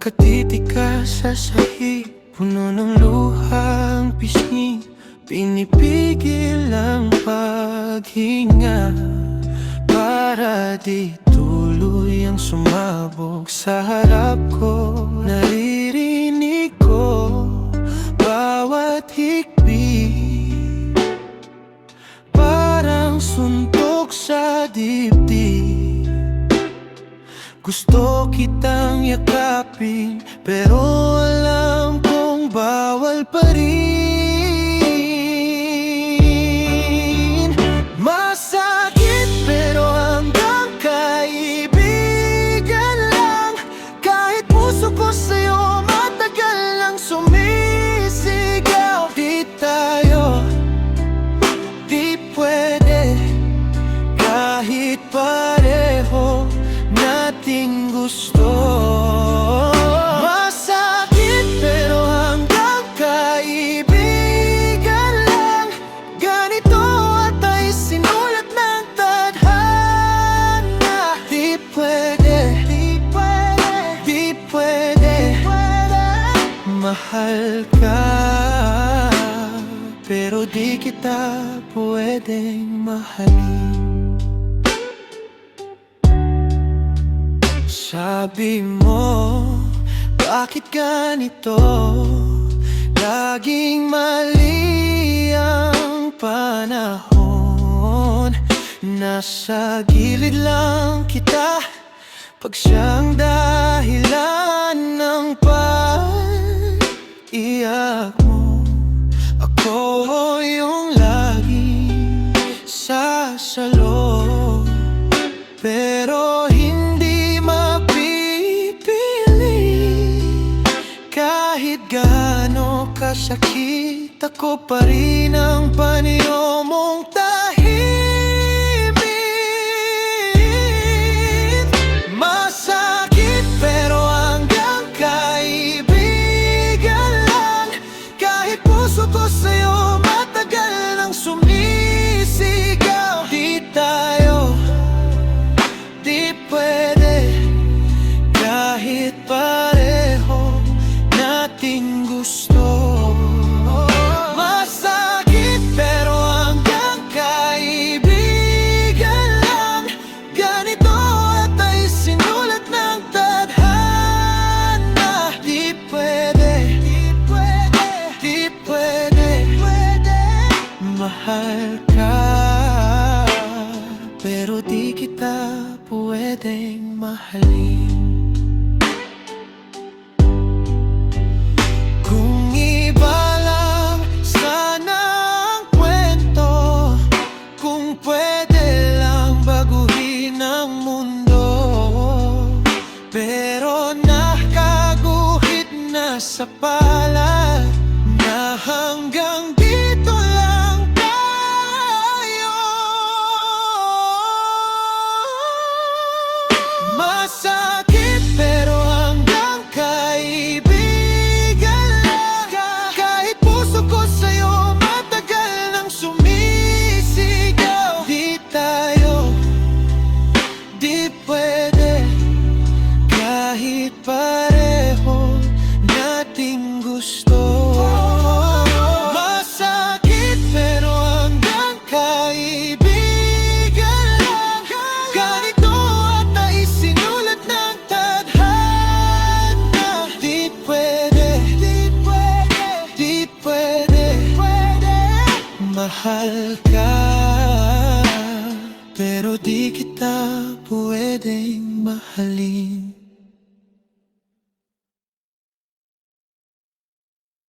Nakatitika sa sahig, puno ng luha ang pisngi. Pinipigil ang paghinga para di tuloy ang sumabog sa harap ko. Naririnig ko bawat hikbi, parang suntok sa dibdib. Gusto kitang yakapin, pero alam kong bawal pa rin. Masakit pero hanggang kaibigan lang. Kahit puso ko sa'yo matagal lang sumisigaw. Di tayo, di pwede, kahit pareho nating gusto. Masakit pero hanggang kaibigan lang. Ganito at ay sinulat ng tadhana. Di pwede, di pwede, di pwede, mahal ka, pero di kita pwedeng mahalin. Sabi mo, bakit ganito? Laging mali ang panahon. Nasa gilid lang kita pag siyang dahilan ng pag-iyak mo. Ako yung laging sasalo, pero kahit gaano kasakit, ako pa rin ang panyo mong tahimik. Masakit pero hanggang kaibigan lang. Kahit puso ko sa'yo matagal nang sumisigaw. Di tayo, di pwede, kahit pareho nating gusto. Masakit pero hanggang kaibigan lang. Ganito at ay sinulat ng tadhana. Di pwede, di pwede, di pwede, mahal ka, pero di kita pwedeng mahalin. Pero nakaguhit na sa palad na hanggang dito lang tayo. Masakit pero hanggang kaibigan lang. Kahit puso ko sa'yo matagal nang sumisigaw. Di tayo, di pwede, kahit pareho nating gusto. Masakit pero hanggang kaibigan lang. Ganito at ay sinulat ng tadhana. Di pwede, di pwede, di pwede, mahal ka, pero di kita pwedeng mahalin.